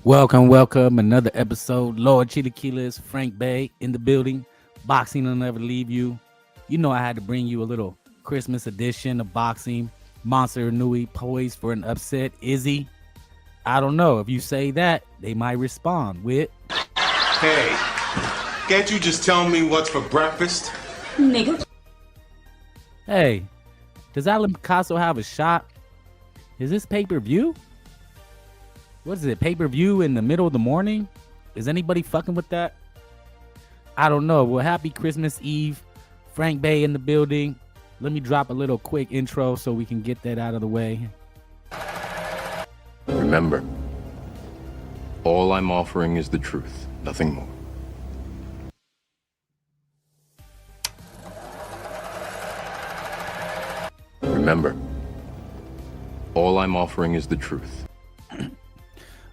Welcome. Another episode. Lord Chilaquiles, Frank Bay in the building. Boxing will never leave you. You know I had to bring you a little Christmas edition of boxing. Monster Inoue poised for an upset. Izzy, I don't know. If you say that, they might respond with, Hey, can't you just tell me what's for breakfast? Nigga. hey, does Alan Picasso have a shot? Is this pay-per-view? What is it, pay-per-view in the middle of the morning? Is anybody fucking with that? I don't know. Well, happy Christmas Eve. Frank Bay in the building. Let me drop a little quick intro so we can get that out of the way. Remember, all I'm offering is the truth, nothing more. Remember, all I'm offering is the truth.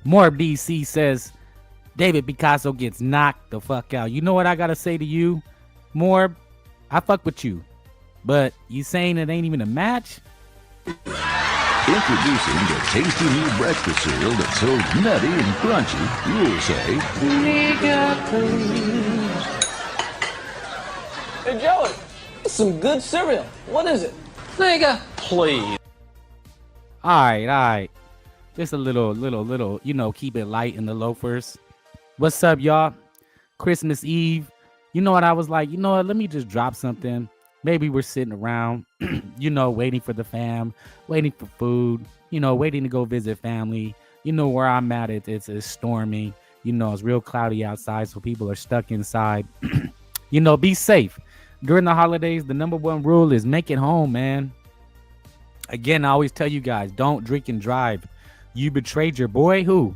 More BC says, David Picasso gets knocked the fuck out. You know what I gotta say to you? More, I fuck with you. But you saying it ain't even a match? Introducing the tasty new breakfast cereal that's so nutty and crunchy, you'll say, "Nigga, please." Hey Joey, it's some good cereal. What is it? Nigga, please. Alright. Just a little, keep it light in the loafers. What's up, y'all? Christmas Eve. You know what? I was like, you know what? Let me just drop something. Maybe we're sitting around, waiting for the fam, waiting for food, waiting to go visit family. You know where I'm at, it's stormy. It's real cloudy outside, so people are stuck inside. Be safe. During the holidays, the number one rule is make it home, man. Again, I always tell you guys, don't drink and drive. You betrayed your boy. Who?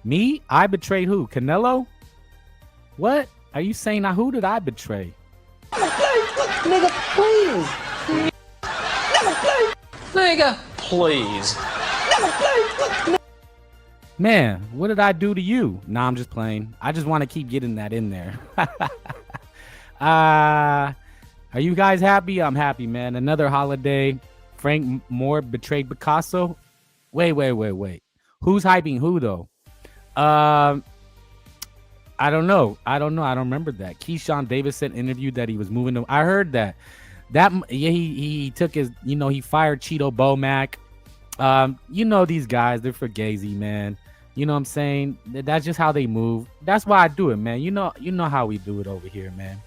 Me? I betrayed who? Canelo? What? Are you saying now? Who did I betray? Nigga, please. Nigga, please. Man, what did I do to you? Nah, I'm just playing. I just want to keep getting that in there. Are you guys happy? I'm happy, man. Another holiday. Frank Moore betrayed Picasso. Wait. Who's hyping who though? I don't know. I don't remember that. Keyshawn Davis said interview that he was moving to. I heard that. He took his. He fired Cheeto Bomac. These guys, they're fugazi, man. You know what I'm saying? That's just how they move. That's why I do it, man. You know how we do it over here, man.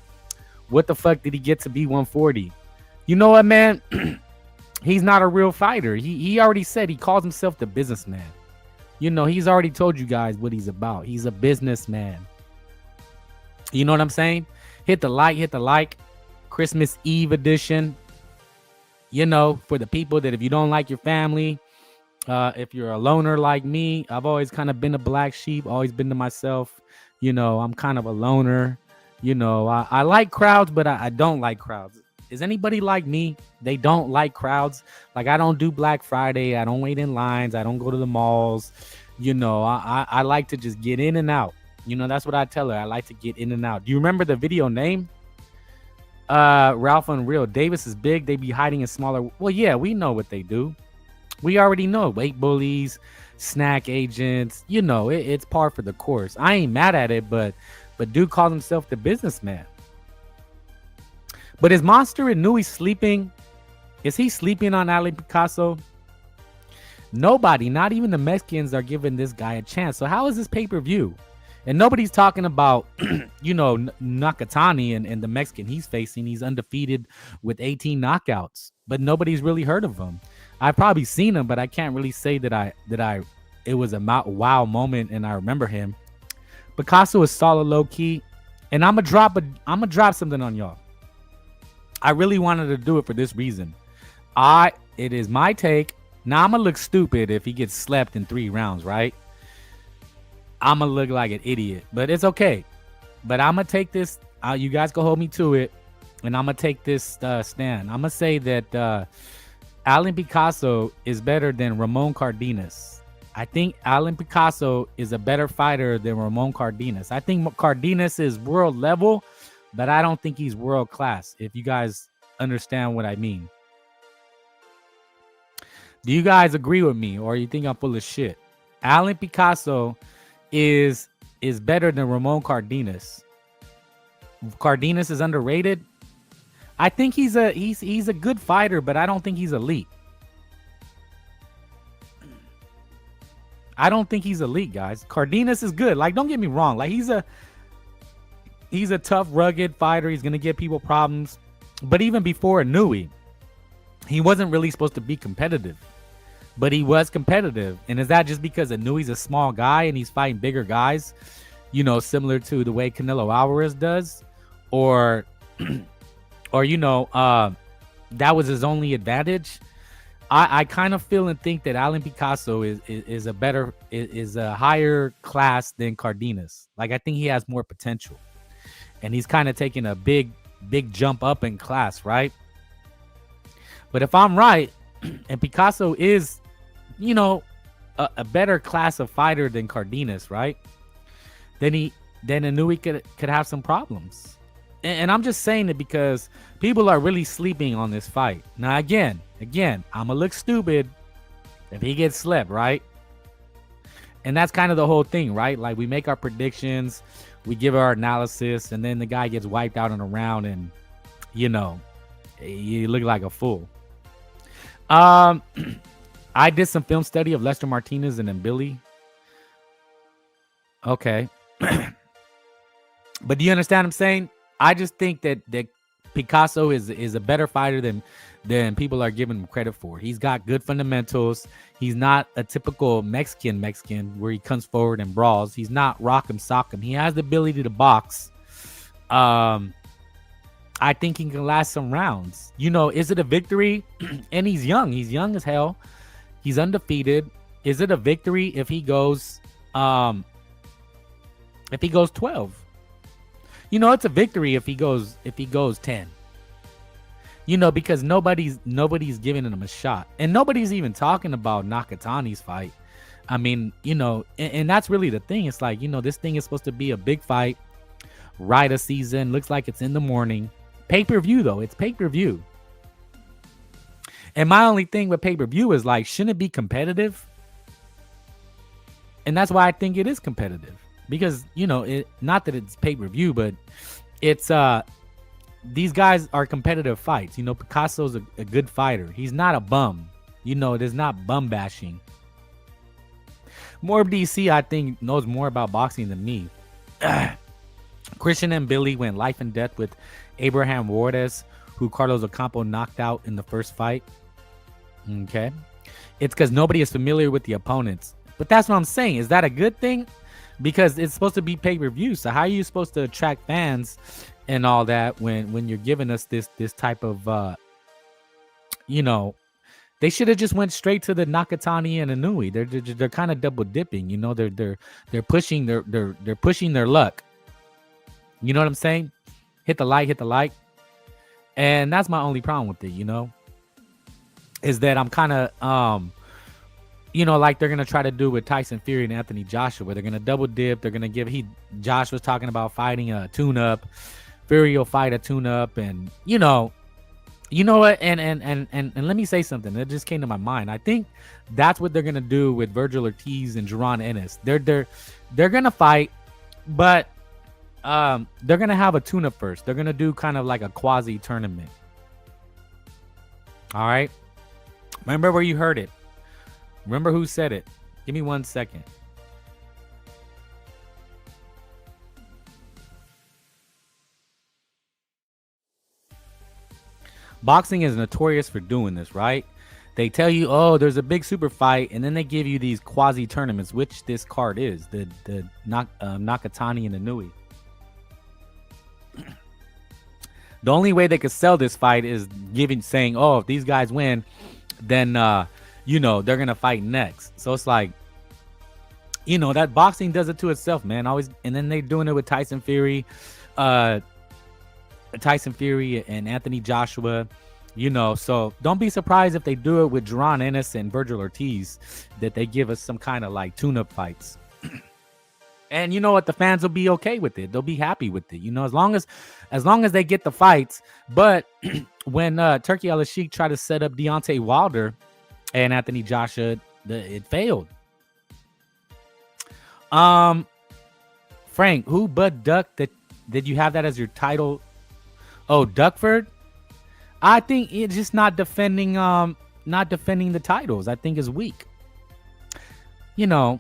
What the fuck did he get to be 140? You know what, man? He's not a real fighter. He already said he calls himself the businessman. He's already told you guys what he's about. He's a businessman. You know what I'm saying? Hit the like. Christmas Eve edition. For the people that if you don't like your family, if you're a loner like me, I've always kind of been a black sheep, always been to myself. I'm kind of a loner. I like crowds, but I don't like crowds. Is anybody like me? They don't like crowds. Like, I don't do Black Friday. I don't wait in lines. I don't go to the malls. I like to just get in and out. That's what I tell her. I like to get in and out. Do you remember the video name? Ralph Unreal. Davis is big. They be hiding in smaller. Well, yeah, we know what they do. We already know. Weight bullies, snack agents. It's par for the course. I ain't mad at it, but dude calls himself the businessman. But is Monster Inoue sleeping? Is he sleeping on Alan Picasso? Nobody, not even the Mexicans, are giving this guy a chance. So how is this pay-per-view? And nobody's talking about, Nakatani and the Mexican he's facing. He's undefeated with 18 knockouts, but nobody's really heard of him. I've probably seen him, but I can't really say that it was a wow moment and I remember him. Picasso is solid low key, and I'm gonna drop something on y'all. I really wanted to do it for this reason. It is my take. Now I'm gonna look stupid if he gets slept in 3 rounds, right? I'm gonna look like an idiot, but it's okay. But I'm gonna take this. You guys can hold me to it, and I'm gonna take this stand. I'm gonna say that Alan Picasso is better than Ramon Cardenas. I think Alan Picasso is a better fighter than Ramon Cardenas. I think Cardenas is world level, but I don't think he's world class, if you guys understand what I mean. Do you guys agree with me, or you think I'm full of shit? Alan Picasso is better than Ramon Cardenas. Cardenas is underrated. I think he's a good fighter, but I don't think he's elite. I don't think he's elite, guys. Cardenas is good. Like, don't get me wrong. Like, he's a tough, rugged fighter. He's gonna give people problems. But even before Inoue, he wasn't really supposed to be competitive. But he was competitive. And is that just because Inoue's a small guy and he's fighting bigger guys, you know, similar to the way Canelo Alvarez does? Or you know, that was his only advantage? I kind of feel and think that Alan Picasso is a higher class than Cardenas. Like, I think he has more potential. And he's kind of taking a big jump up in class, right? But if I'm right, and Picasso is, you know, a better class of fighter than Cardenas, right? Then Inoue could have some problems. And I'm just saying it because people are really sleeping on this fight. Now, again, I'm gonna look stupid if he gets slept, right? And that's kind of the whole thing, right? Like, we make our predictions, we give our analysis, and then the guy gets wiped out in a round, and you know, you look like a fool. I did some film study of Lester Martinez and then Billy. Okay. But do you understand what I'm saying? I just think that Picasso is a better fighter than people are giving him credit for. He's got good fundamentals. He's not a typical Mexican where he comes forward and brawls. He's not rock him, sock him. He has the ability to box. I think he can last some rounds. You know, is it a victory? And he's young. He's young as hell. He's undefeated. Is it a victory if he goes 12? You know, it's a victory if he goes 10. You know, because nobody's giving him a shot. And nobody's even talking about Nakatani's fight. I mean, you know, and that's really the thing. It's like, you know, this thing is supposed to be a big fight, right? A season. Looks like it's in the morning. Pay-per-view, though. It's pay-per-view. And my only thing with pay-per-view is, like, shouldn't it be competitive? And that's why I think it is competitive. Because, you know, not that it's pay-per-view, but it's these guys are competitive fights. You know, Picasso's a good fighter. He's not a bum. You know, it is not bum bashing. More DC, I think, knows more about boxing than me. Christian and Billy went life and death with Abraham Juarez, who Carlos Ocampo knocked out in the first fight. Okay. It's because nobody is familiar with the opponents. But that's what I'm saying. Is that a good thing? Because it's supposed to be pay-per-view. So how are you supposed to attract fans and all that when you're giving us this type of you know, they should have just went straight to the Nakatani and Inoue. They're kind of double dipping, you know. They're pushing they're pushing their luck. You know what I'm saying? Hit the like. And that's my only problem with it, you know. Is that I'm kind of you know, like they're gonna try to do with Tyson Fury and Anthony Joshua. They're gonna double dip. They're gonna Josh was talking about fighting a tune-up. Fury will fight a tune-up, and you know what? And let me say something that just came to my mind. I think that's what they're gonna do with Virgil Ortiz and Jaron Ennis. They're gonna fight, but they're gonna have a tune-up first. They're gonna do kind of like a quasi tournament. All right. Remember where you heard it. Remember who said it. Give me 1 second. Boxing is notorious for doing this, right? They tell you, oh, there's a big super fight, and then they give you these quasi tournaments, which this card is, the Nakatani and Inoue. The only way they could sell this fight is saying, oh, if these guys win, then you know, they're gonna fight next. So it's like, you know, that boxing does it to itself, man. Always, and then they're doing it with Tyson Fury and Anthony Joshua. You know, so don't be surprised if they do it with Jaron Ennis and Virgil Ortiz, that they give us some kind of like tune-up fights. And you know what? The fans will be okay with it. They'll be happy with it. You know, as long as they get the fights. But when Turkey Al-Sheikh tried to set up Deontay Wilder and Anthony Joshua, it failed. Frank, who but Duck that did you have that as your title? Oh, Duckford. I think it's just not defending the titles. I think is weak. You know,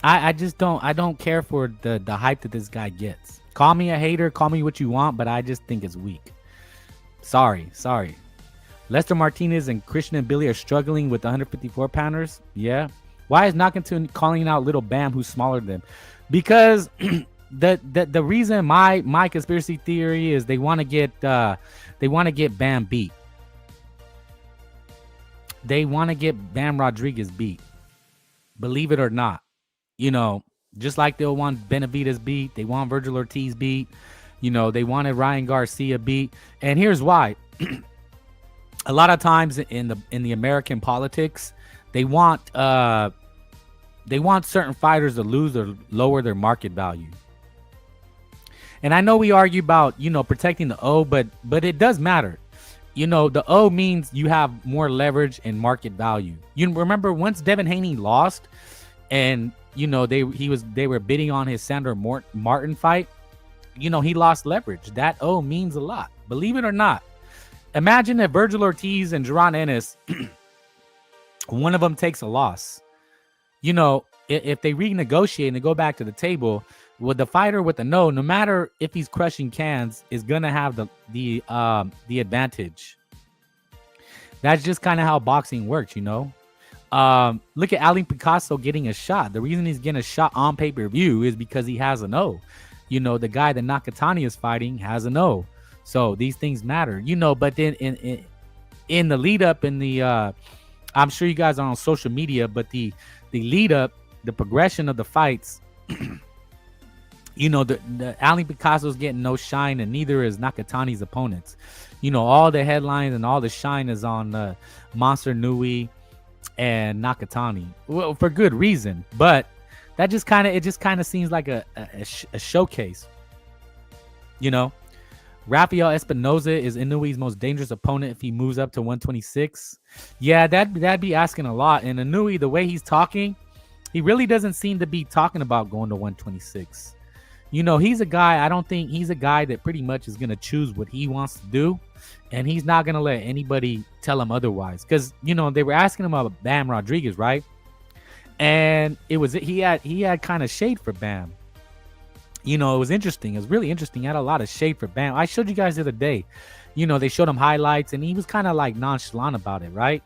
I just don't care for the hype that this guy gets. Call me a hater, call me what you want, but I just think it's weak. Sorry. Lester Martinez and Christian and Billy are struggling with the 154 pounders. Yeah. Why is Nakatu calling out Little Bam, who's smaller than him? Because the reason my conspiracy theory is they want to get Bam beat. They want to get Bam Rodriguez beat. Believe it or not. You know, just like they'll want Benavidez beat, they want Virgil Ortiz beat. You know, they wanted Ryan Garcia beat. And here's why. A lot of times in the American politics, they want certain fighters to lose or lower their market value. And I know we argue about, you know, protecting the O, but it does matter. You know, the O means you have more leverage and market value. You remember once Devin Haney lost and, you know, they were bidding on his Sandor Martin fight, you know, he lost leverage. That O means a lot. Believe it or not. Imagine if Virgil Ortiz and Jaron Ennis, one of them takes a loss. You know, if they renegotiate and go back to the table, with the fighter with the no matter if he's crushing cans, is gonna have the advantage. That's just kind of how boxing works, you know. Look at Alan Picasso getting a shot. The reason he's getting a shot on pay-per-view is because he has a no. You know, the guy that Nakatani is fighting has a no. So these things matter, you know. But then in the lead up, in the I'm sure you guys are on social media, but the lead up, the progression of the fights, you know, the Alan Picasso's getting no shine, and neither is Nakatani's opponents. You know, all the headlines and all the shine is on Monster Inoue and Nakatani. Well, for good reason, but that just kind of seems like a showcase. You know, Rafael Espinoza is Inoue's most dangerous opponent if he moves up to 126. Yeah, that'd be asking a lot. And Inoue, the way he's talking, he really doesn't seem to be talking about going to 126. You know, he's a guy, I don't think he's a guy that pretty much is going to choose what he wants to do. And he's not going to let anybody tell him otherwise. Because, you know, they were asking him about Bam Rodriguez, right? And he had kind of shade for Bam. You know, it was interesting. It was really interesting. He had a lot of shade for Bam. I showed you guys the other day. You know, they showed him highlights and he was kind of like nonchalant about it, right?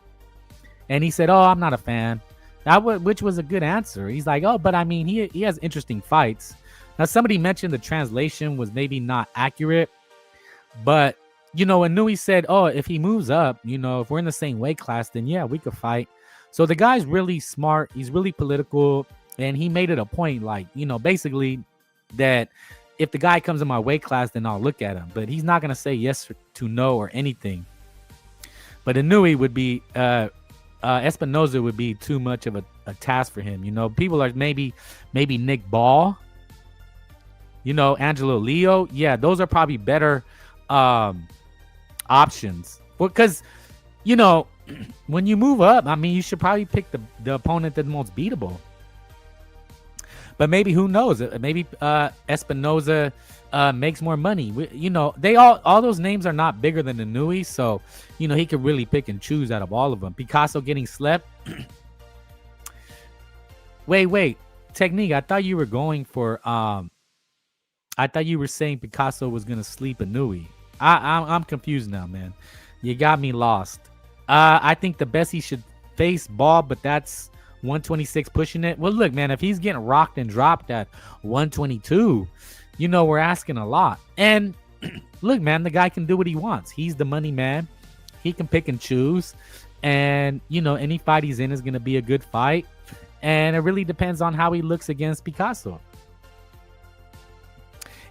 And he said, "Oh, I'm not a fan." Which was a good answer. He's like, "Oh, but I mean, he has interesting fights." Now, somebody mentioned the translation was maybe not accurate, but, you know, Inoue said, "Oh, if he moves up, you know, if we're in the same weight class, then yeah, we could fight." So the guy's really smart. He's really political. And he made it a point, like, you know, basically that if the guy comes in my weight class, then I'll look at him. But he's not going to say yes to no or anything. But Inoue would be, Espinoza would be too much of a task for him. You know, people are maybe Nick Ball, you know, Angelo Leo. Yeah, those are probably better options. Because, you know, when you move up, I mean, you should probably pick the opponent that's most beatable. But maybe, who knows? Maybe Espinoza makes more money. You know, all those names are not bigger than Inoue, so, you know, he could really pick and choose out of all of them. Picasso getting slept. Wait. Technique, I thought you were going for I thought you were saying Picasso was gonna sleep Inoue. I'm confused now, man. You got me lost. I think the best he should face Ball, but that's 126 pushing it. Well, look, man, if he's getting rocked and dropped at 122, you know, we're asking a lot. And look, man, the guy can do what he wants. He's the money man. He can pick and choose. And, you know, any fight he's in is going to be a good fight. And it really depends on how he looks against Picasso.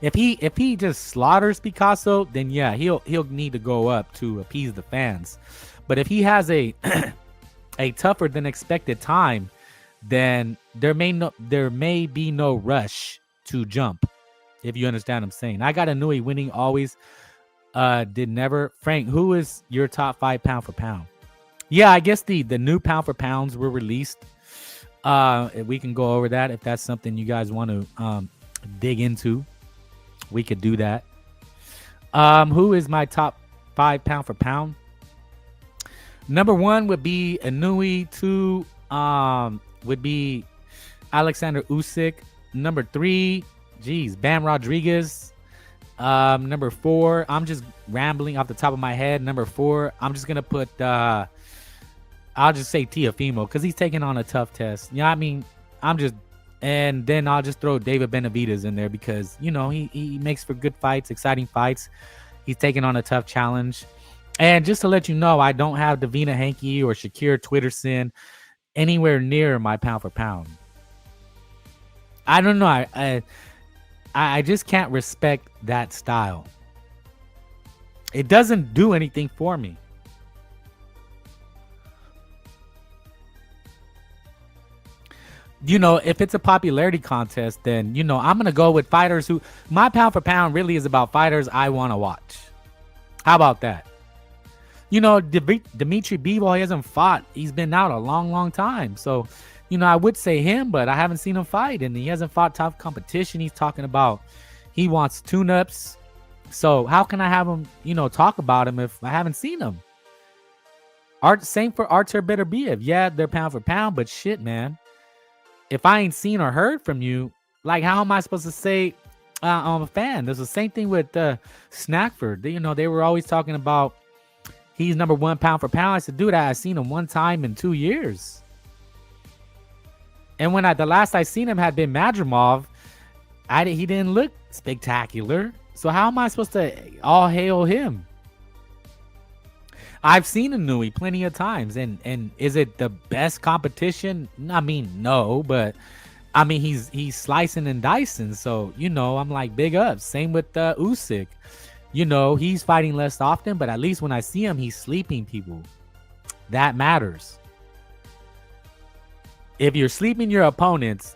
If he just slaughters Picasso, then yeah, he'll need to go up to appease the fans. But if he has a tougher than expected time, then there may be no rush to jump. If you understand what I'm saying. I got Inoue winning always. Did never. Frank, who is your top 5 pound for pound? Yeah, I guess the new pound for pounds were released. We can go over that if that's something you guys want to dig into. We could do that. Who is my top 5 pound for pound? Number 1 would be Inoue. 2 would be Alexander Usyk. Number 3, Bam Rodriguez. Number 4, I'm just rambling off the top of my head. Number 4, I'm just gonna put I'll just say Tiafimo because he's taking on a tough test. You know what I mean? And then I'll just throw David Benavidez in there because, you know, he makes for good fights, exciting fights. He's taking on a tough challenge. And just to let you know, I don't have Davina Hanke or Shakir Twitterson anywhere near my pound for pound. I don't know. I just can't respect that style. It doesn't do anything for me. You know, if it's a popularity contest, then, you know, I'm going to go with fighters who, my pound for pound really is about fighters I want to watch. How about that? You know, Dimitri Bivol, he hasn't fought. He's been out a long, long time. So, you know, I would say him, but I haven't seen him fight. And he hasn't fought tough competition. He's talking about he wants tune-ups. So how can I have him, you know, talk about him if I haven't seen him? Same for Artur Beterbiev. Yeah, they're pound for pound, but shit, man. If I ain't seen or heard from you, like, how am I supposed to say I'm a fan? There's the same thing with Snackford. You know, they were always talking about he's number 1 pound for pound. I said, dude, I seen him one time in 2 years. And when the last I seen him had been Madrimov, he didn't look spectacular. So how am I supposed to all hail him? I've seen Inoue plenty of times, and is it the best competition? I mean, no, but I mean he's slicing and dicing. So, you know, I'm like, big ups. Same with Usyk. You know, he's fighting less often, but at least when I see him, he's sleeping people. That matters. If you're sleeping your opponents,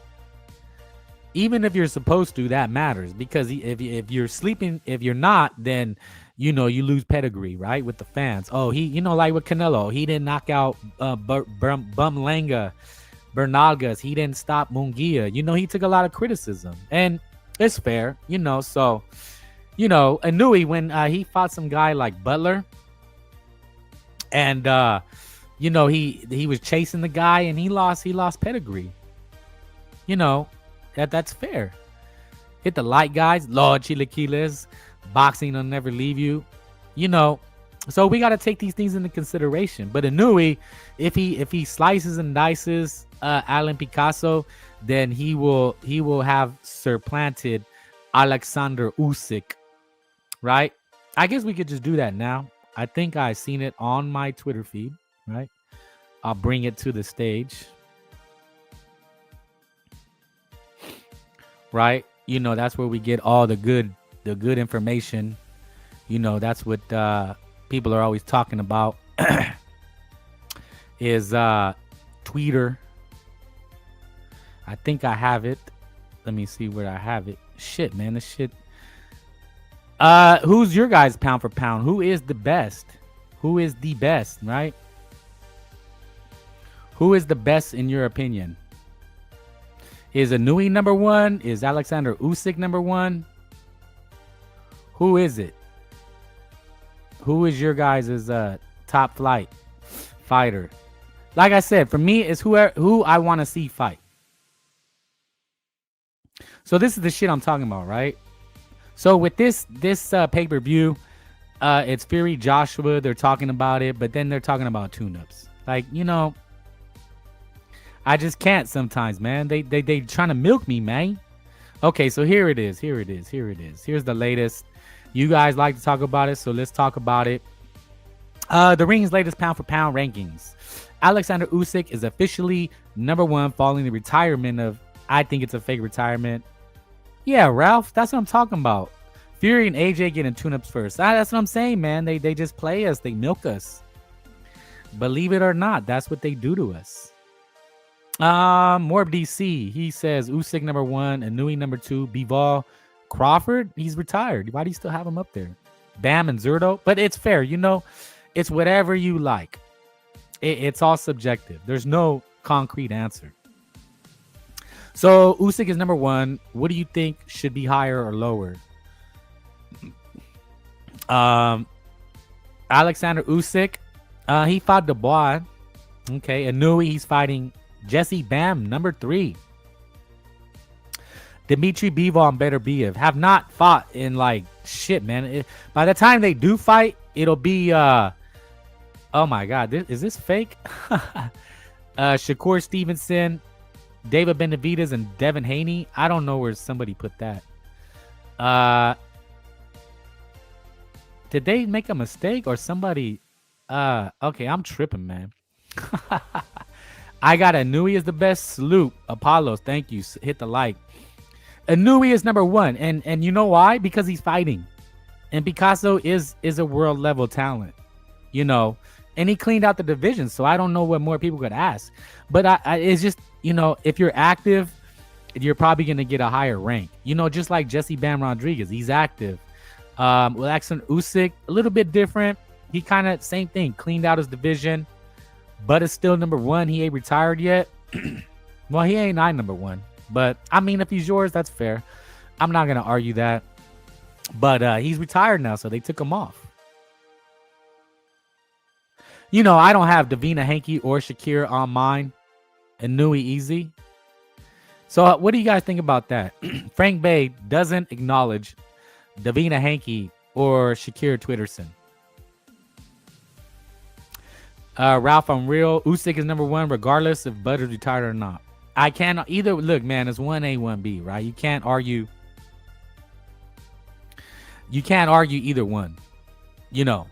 even if you're supposed to, that matters, because if you're sleeping, if you're not, then, you know, you lose pedigree, right, with the fans. Oh, you know, like with Canelo, he didn't knock out Bumlanga, Bernalgas. He didn't stop Munguia. You know, he took a lot of criticism, and it's fair, you know. So, you know, Inoue, when he fought some guy like Butler, and you know, he was chasing the guy and he lost pedigree. You know, that's fair. Hit the light guys, Lord Chilaquiles, boxing will never leave you. You know, so we got to take these things into consideration. But Inoue, if he slices and dices Alan Picasso, then he will have supplanted Alexander Usyk, right? I guess we could just do that now. I think I've seen it on my Twitter feed, right? I'll bring it to the stage, right? You know, that's where we get all the good information. You know, that's what people are always talking about is Twitter. I think I have it. Let me see where I have it. Shit, man, this shit. Who's your guys' pound for pound? Who is the best? Who is the best, right? Who is the best in your opinion? Is Inoue number 1? Is Alexander Usyk number 1? Who is it? Who is your guys' top flight fighter? Like I said, for me, it's who I want to see fight. So this is the shit I'm talking about, right? So with this pay-per-view, it's Fury Joshua. They're talking about it, but then they're talking about tune-ups. Like, you know, I just can't sometimes, man. They trying to milk me, man. Okay, so here it is. Here's the latest. You guys like to talk about it, so let's talk about it. The Ring's latest pound for pound rankings. Alexander Usyk is officially number 1 following the retirement of, I think it's a fake retirement. Yeah, Ralph, that's what I'm talking about. Fury and AJ getting tune-ups first. That's what I'm saying, man. They just play us. They milk us. Believe it or not, that's what they do to us. Morb DC, he says Usyk number 1, Inoue number 2, Bivol, Crawford, he's retired. Why do you still have him up there? Bam and Zurdo. But it's fair, you know, it's whatever you like. It's all subjective. There's no concrete answer. So Usyk is number 1. What do you think should be higher or lower? Alexander Usyk, he fought Dubois. Okay, Inoue, he's fighting Jesse Bam, number 3. Dmitry Bivol and Beterbiev have not fought in like shit, man. By the time they do fight, it'll be oh my god, is this fake? Shakur Stevenson, David Benavidez, and Devin Haney. I don't know where somebody put that. Did they make a mistake or somebody? Okay, I'm tripping, man. I got Inoue is the best. Salute, Apollos. Thank you. Hit the like. Inoue is number 1, and you know why? Because he's fighting, and Picasso is a world level talent, you know, and he cleaned out the division. So I don't know what more people could ask, but I it's just, you know, if you're active, you're probably gonna get a higher rank, you know, just like Jesse Bam Rodriguez, he's active. Alexander Usyk, a little bit different. He kind of same thing, cleaned out his division, but it's still number 1. He ain't retired yet. Well, he ain't number 1. But, I mean, if he's yours, that's fair. I'm not going to argue that. But he's retired now, so they took him off. You know, I don't have Davina Hanke or Shakir on mine. And Inoue easy. So what do you guys think about that? Frank Bay doesn't acknowledge Davina Hanke or Shakir Twitterson. Ralph, I'm real. Usyk is number 1, regardless if Bud is retired or not. I can't either. Look, man, it's 1A, 1B, right? You can't argue. You can't argue either one. You know,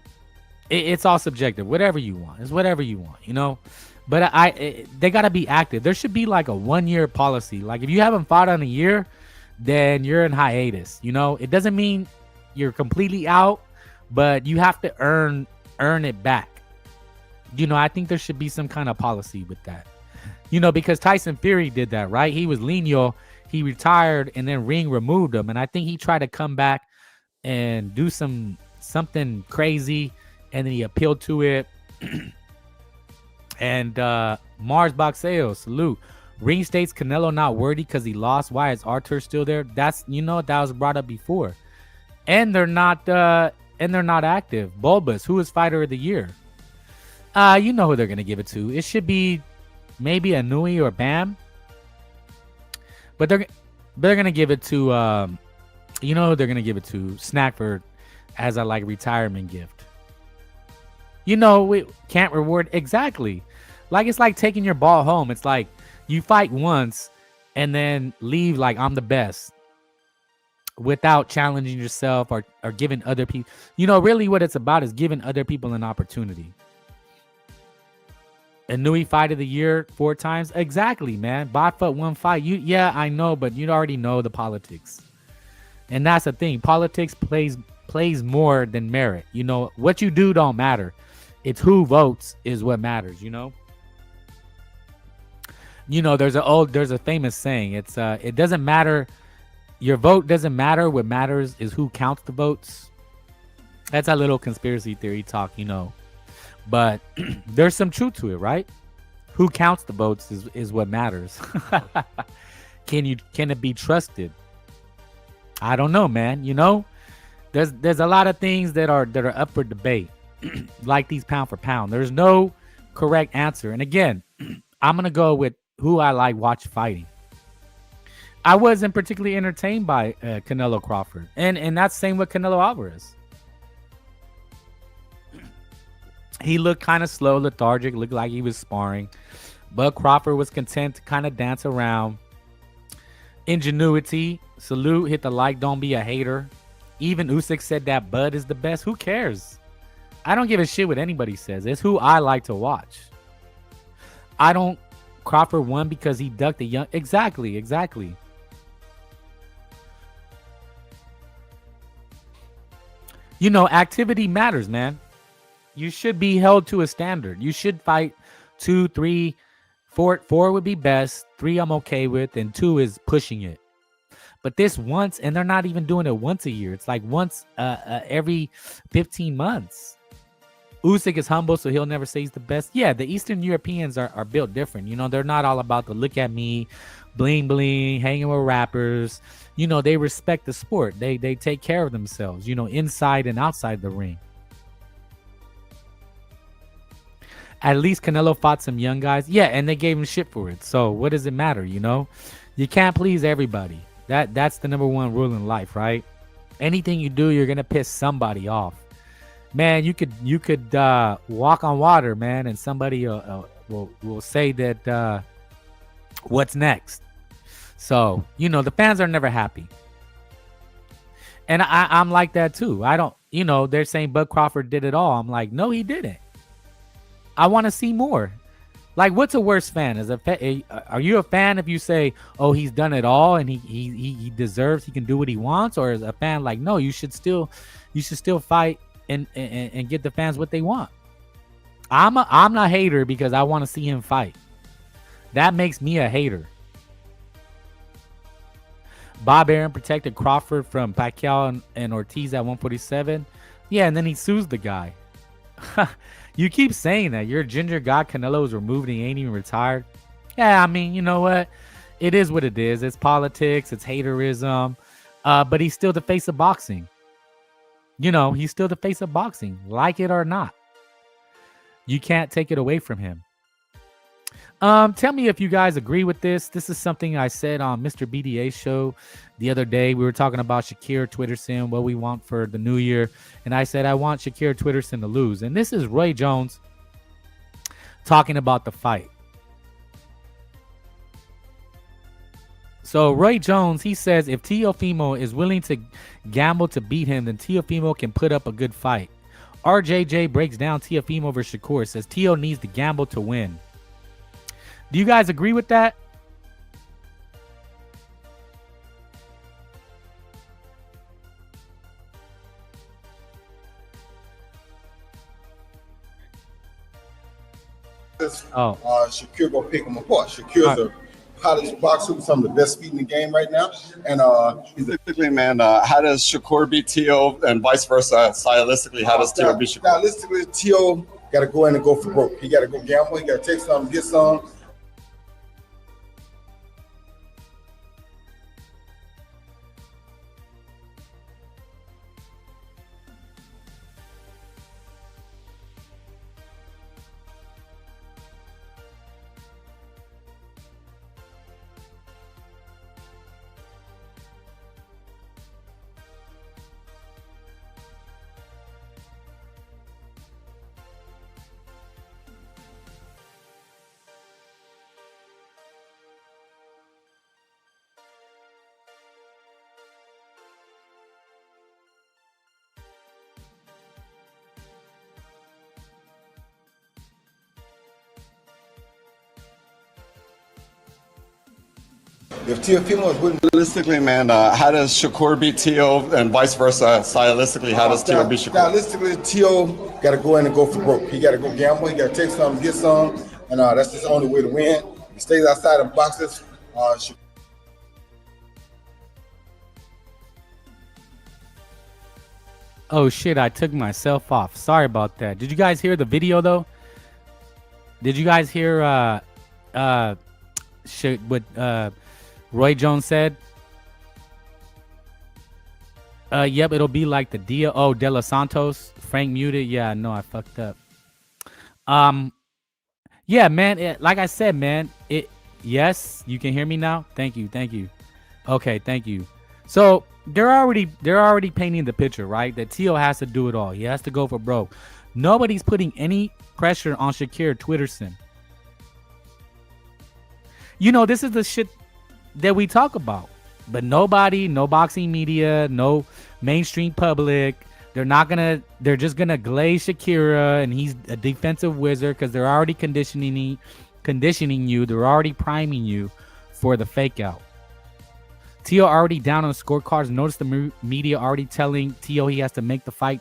it's all subjective. Whatever you want, it's whatever you want. You know, but they gotta be active. There should be like a 1-year policy. Like if you haven't fought in a year, then you're in hiatus. You know, it doesn't mean you're completely out, but you have to earn it back. You know, I think there should be some kind of policy with that. You know, because Tyson Fury did that, right? He was lenient. He retired, and then Ring removed him. And I think he tried to come back and do something crazy, and then he appealed to it. And Mars Boxeo, salute. Ring states Canelo not worthy because he lost. Why is Arthur still there? That's, you know, that was brought up before. And they're not active. Bulbous, who is fighter of the year? You know who they're gonna give it to. It should be maybe Inoue or Bam, but they're gonna give it to you know, they're gonna give it to Snackford as a like retirement gift. You know, we can't reward exactly. Like it's like taking your ball home. It's like you fight once and then leave like I'm the best without challenging yourself or giving other people. You know, really what it's about is giving other people an opportunity. Inoue fight of the year 4 times. Exactly, man. Botfoot 1 fight. Yeah, I know, but you already know the politics. And that's the thing. Politics plays more than merit. You know, what you do don't matter. It's who votes is what matters, you know? You know, there's a famous saying. It's it doesn't matter. Your vote doesn't matter. What matters is who counts the votes. That's a little conspiracy theory talk, you know. But there's some truth to it, right? Who counts the votes is what matters. Can it be trusted? I don't know, man. You know, there's a lot of things that are up for debate, like these pound for pound. There's no correct answer. And again, I'm gonna go with who I like watch fighting. I wasn't particularly entertained by Canelo Crawford, and that's the same with Canelo Alvarez. He looked kind of slow, lethargic, looked like he was sparring. But Crawford was content to kind of dance around. Ingenuity. Salute. Hit the like. Don't be a hater. Even Usyk said that Bud is the best. Who cares? I don't give a shit what anybody says. It's who I like to watch. I don't. Crawford won because he ducked a young. Exactly. You know, activity matters, man. You should be held to a standard. You should fight 2, 3, 4. 4 would be best. 3 I'm okay with, and 2 is pushing it. But this once, and they're not even doing it once a year. It's like once every 15 months. Usyk is humble, so he'll never say he's the best. Yeah, the Eastern Europeans are built different. You know, they're not all about the look at me, bling bling, hanging with rappers. You know, they respect the sport. They take care of themselves, you know, inside and outside the ring. At least Canelo fought some young guys. Yeah, and they gave him shit for it. So what does it matter, you know? You can't please everybody. That's the number one rule in life, right? Anything you do, you're gonna piss somebody off. Man, you could walk on water, man, and somebody will say that what's next. So, you know, the fans are never happy. And I'm like that too. I don't, you know, they're saying Bud Crawford did it all. I'm like, no, he didn't. I want to see more. Like, what's a worse fan? Are you a fan if you say, oh, he's done it all and he deserves, he can do what he wants? Or is a fan like, no, you should still fight and get the fans what they want? I'm not a hater because I want to see him fight. That makes me a hater. Bob Arum protected Crawford from Pacquiao and Ortiz at 147. Yeah, and then he sues the guy. You keep saying that. You're a ginger guy. Canelo was removed and he ain't even retired. Yeah, I mean, you know what? It is what it is. It's politics. It's haterism. But he's still the face of boxing. You know, he's still the face of boxing. Like it or not. You can't take it away from him. Tell me if you guys agree with this. This is something I said on Mr. BDA's show the other day. We were talking about Shakir Twitterson, what we want for the new year. And I said, I want Shakir Twitterson to lose. And this is Roy Jones talking about the fight. So Roy Jones, he says, if Teofimo is willing to gamble to beat him, then Teofimo can put up a good fight. RJJ breaks down Teofimo versus Shakur, says Teo needs to gamble to win. Do you guys agree with that? Shakir gonna pick him apart. Shakir's a polished boxer with some of the best feet in the game right now, and he's Stylistically, man, how does Shakur beat Teo, and vice versa? Stylistically, how does Teo beat Shakur? Stylistically, Teo got to go in and go for broke. He got to go gamble. He got to take some, get some. If Teofimo is willing, Stylistically, man, how does Shakur beat Teo, and vice versa? Stylistically, how does Teo beat Shakur? Stylistically, Teo got to go in and go for broke. He got to go gamble. He got to take some, get some, and that's just the only way to win. He stays outside of boxes. Oh shit, I took myself off. Sorry about that. Did you guys hear the video though? Did you guys hear what Roy Jones said? Yep, it'll be like the Dia. Oh, De Los Santos. Frank muted. Yeah, no, I fucked up. Yeah, man. Like I said, man. Yes, you can hear me now. Thank you. Okay, thank you. So they're already painting the picture, right? That Teo has to do it all. He has to go for broke. Nobody's putting any pressure on Shakir Twitterson. You know, this is the shit that we talk about. But nobody, no boxing media, no mainstream public, they're just gonna glaze Shakira, and he's a defensive wizard because they're already conditioning you, they're already priming you for the fake out. Teo already down on the scorecards. Notice the media already telling Teo he has to make the fight.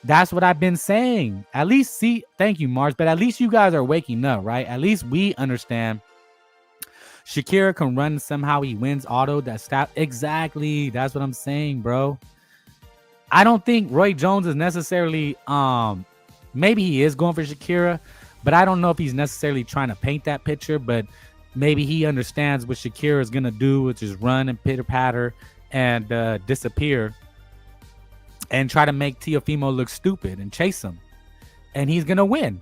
That's what I've been saying. At least thank you, Mars, but at least you guys are waking up, right? At least we understand Shakira can run, somehow he wins auto. Exactly. That's what I'm saying, bro. I don't think Roy Jones is necessarily maybe he is going for Shakira, but I don't know if he's necessarily trying to paint that picture. But maybe he understands what Shakira is gonna do, which is run and pitter patter and disappear and try to make Teofimo look stupid and chase him, and he's gonna win.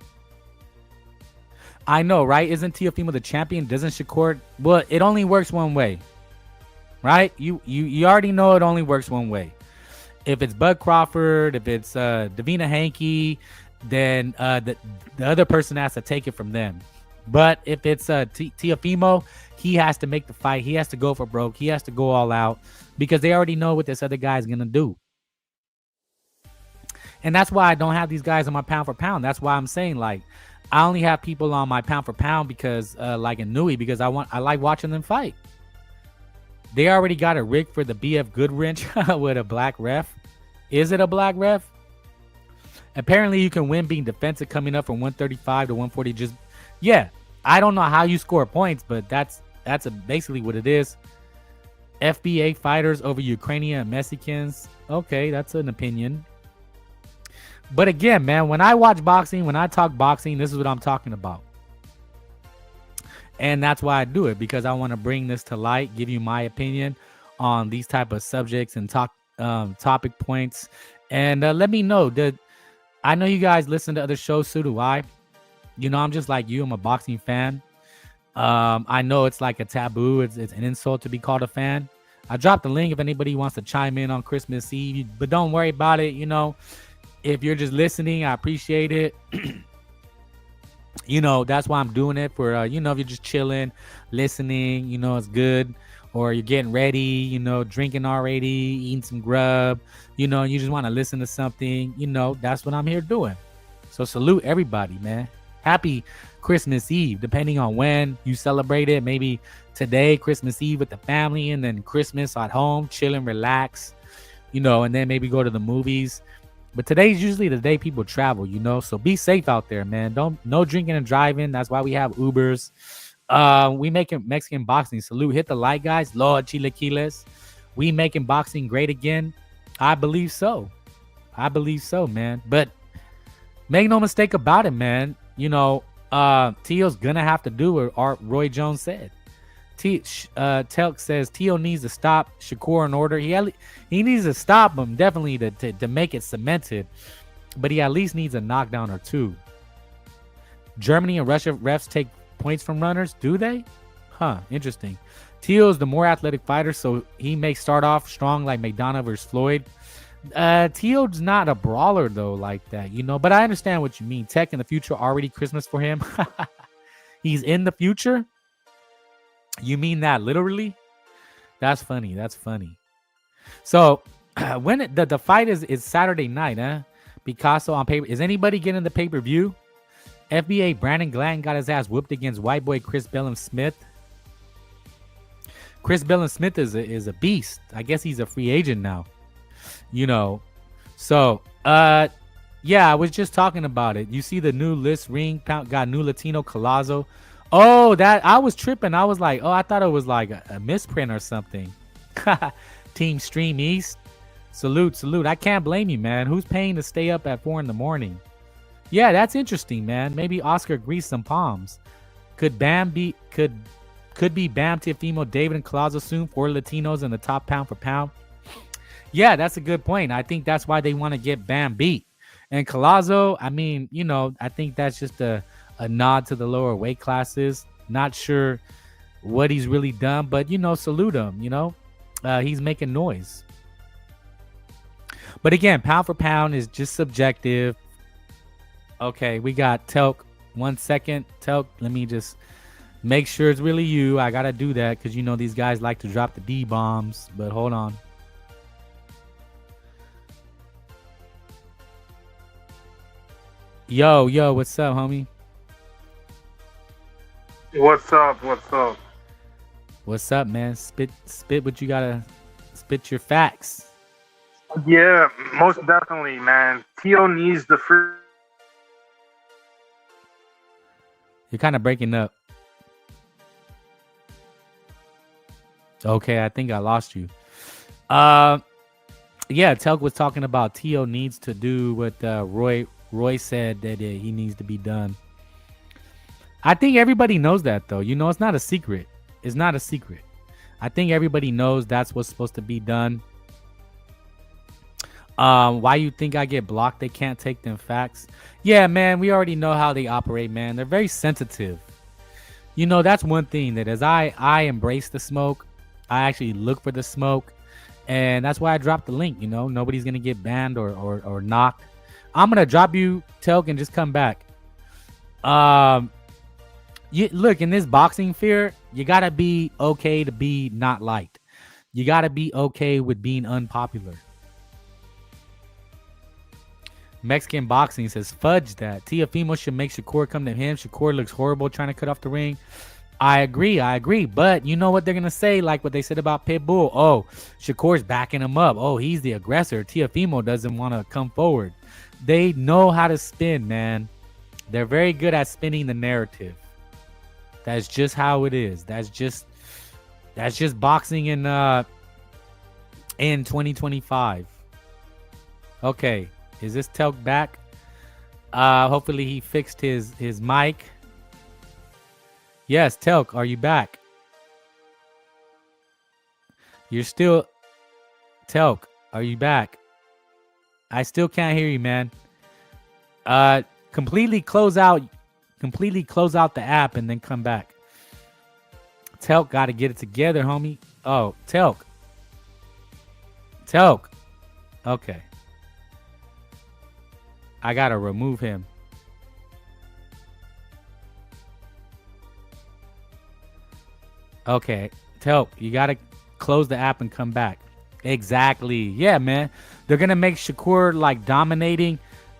I know, right? Isn't Teofimo the champion? Doesn't Shakur? Well, it only works one way, right? You already know it only works one way. If it's Bud Crawford, if it's Davina Hanke, then the other person has to take it from them. But if it's Teofimo, he has to make the fight. He has to go for broke. He has to go all out because they already know what this other guy is gonna do. And that's why I don't have these guys on my pound for pound. That's why I'm saying, like, I only have people on my pound for pound because like Inoue, because I like watching them fight. They already got a rig for the BF Goodwrench with a black ref. Is it a black ref? Apparently you can win being defensive coming up from 135 to 140. Yeah, I don't know how you score points, but that's basically what it is. FBA fighters over Ukrainian and Mexicans. Okay, that's an opinion. But again, man, when I watch boxing, when I talk boxing, this is what I'm talking about. And that's why I do it, because I want to bring this to light, give you my opinion on these type of subjects and topic points. And let me know that I know you guys listen to other shows, so do I. You know, I'm just like you. I'm a boxing fan. I know it's like a taboo. It's an insult to be called a fan. I dropped the link if anybody wants to chime in on Christmas Eve, but don't worry about it. You know, if you're just listening, I appreciate it. You know, that's why I'm doing it for, you know, if you're just chilling, listening, you know, it's good. Or you're getting ready, you know, drinking already, eating some grub, you know, you just want to listen to something, you know, that's what I'm here doing. So salute everybody, man. Happy Christmas Eve, depending on when you celebrate it. Maybe today, Christmas Eve with the family, and then Christmas at home, chilling, relax, you know, and then maybe go to the movies. But today's usually the day people travel, you know, so be safe out there, man. No drinking and driving. That's why we have Ubers. We making Mexican boxing. Salute. Hit the like, guys. Lord Chilaquiles. We making boxing great again. I believe so. I believe so, man. But make no mistake about it, man. You know, Tio's gonna have to do what Roy Jones said. Telk says Tio needs to stop Shakur in order. He needs to stop him, definitely, to make it cemented. But he at least needs a knockdown or two. Germany and Russia refs take points from runners, do they? Huh, interesting. Tio is the more athletic fighter, so he may start off strong like McDonough versus Floyd. Tio's not a brawler though, like that, you know. But I understand what you mean. Tech in the future, already Christmas for him. He's in the future. You mean that literally? That's funny. That's funny. So when the fight is Saturday night, huh? Picasso on paper. Is anybody getting the pay-per-view? FBA Brandon Glanton got his ass whooped against white boy Chris Bellum-Smith. Chris Bellum-Smith is a beast. I guess he's a free agent now. You know. So yeah, I was just talking about it. You see the new list ring got new Latino Collazo. Oh, that I was tripping. I was like, oh, I thought it was like a misprint or something. Team Stream East. Salute. I can't blame you, man. Who's paying to stay up at 4 a.m? Yeah, that's interesting, man. Maybe Oscar greased some palms. Could Bam be could be Bam, Teofimo, David, and Collazo soon? 4 Latinos in the top pound for pound. Yeah, that's a good point. I think that's why they want to get Bam beat. And Collazo, I mean, you know, I think that's just a nod to the lower weight classes. Not sure what he's really done, but, you know, salute him, you know. He's making noise. But again, pound for pound is just subjective. Okay, we got Telk. 1 second. Telk, let me just make sure it's really you. I got to do that because, you know, these guys like to drop the D-bombs. But hold on. Yo, what's up, homie? What's up? What's up, man? Spit what you gotta spit your facts. Yeah, most definitely, man. Tio needs the free. You're kind of breaking up. Okay, I think I lost you. Yeah, Telk was talking about Tio needs to do what Roy said that he needs to be done. I think everybody knows that though. You know, it's not a secret. It's not a secret. I think everybody knows that's what's supposed to be done. Why you think I get blocked? They can't take them facts. Yeah, man, we already know how they operate, man. They're very sensitive. You know, that's one thing that as I embrace the smoke, I actually look for the smoke, and that's why I dropped the link. You know, nobody's gonna get banned or knocked. I'm gonna drop you, Telk, and just come back. You look, in this boxing fear, you gotta be okay to be not liked. You gotta be okay with being unpopular. Mexican boxing says fudge that. Teofimo should make Shakur come to him. Shakur looks horrible trying to cut off the ring. I agree. But you know what they're gonna say, like what they said about Pitbull. Oh, Shakur's backing him up. Oh, he's the aggressor. Teofimo doesn't want to come forward. They know how to spin, man. They're very good at spinning the narrative. That's just how it is. That's just boxing in 2025. Okay, is this Telk back? Hopefully he fixed his mic. Yes, Telk, are you back? You're still Telk, are you back? I still can't hear you, man. Completely close out the app and then come back. Telk got to get it together, homie. Oh, Telk. Okay. I got to remove him. Okay. Telk, you got to close the app and come back. Exactly. Yeah, man. They're going to make Shakur like dominating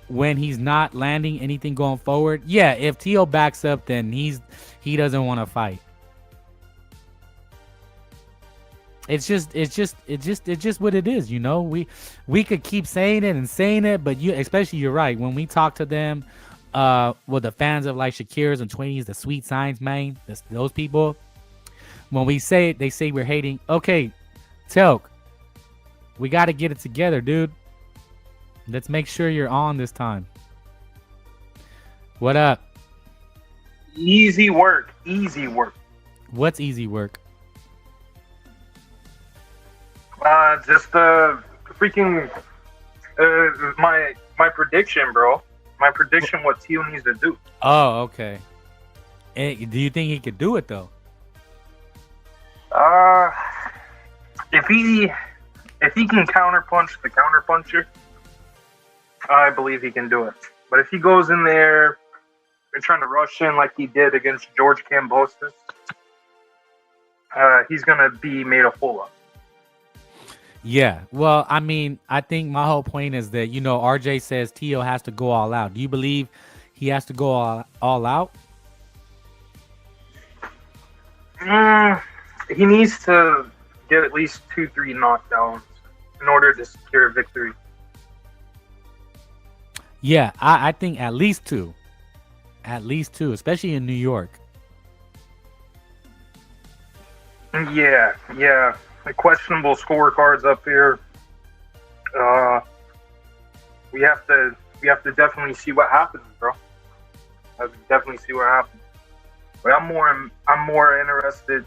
when he's not landing anything going forward. Yeah, if Tio backs up, then he doesn't want to fight. It's just what it is, you know. We could keep saying it, but especially you're right. When we talk to them, the fans of like Shakira's and 20s, the sweet signs, man, those people, when we say it, they say we're hating. Okay, Telk, we got to get it together, dude. Let's make sure you're on this time. What up? Easy work. What's easy work? Just freaking my prediction, bro. My prediction, what Tio needs to do. Oh, okay. Do you think he could do it though? If he can counterpunch the counterpuncher, I believe he can do it. But if he goes in there and trying to rush in like he did against George Kambosos, he's gonna be made a fool of. Yeah. Well, I mean, I think my whole point is that, you know, RJ says Tio has to go all out. Do you believe he has to go all out? He needs to get at least 2-3 knockdowns in order to secure a victory. Yeah, I think at least two, especially in New York. Yeah. The questionable scorecards up here. We have to definitely see what happens, bro. Definitely see what happens. But I'm more interested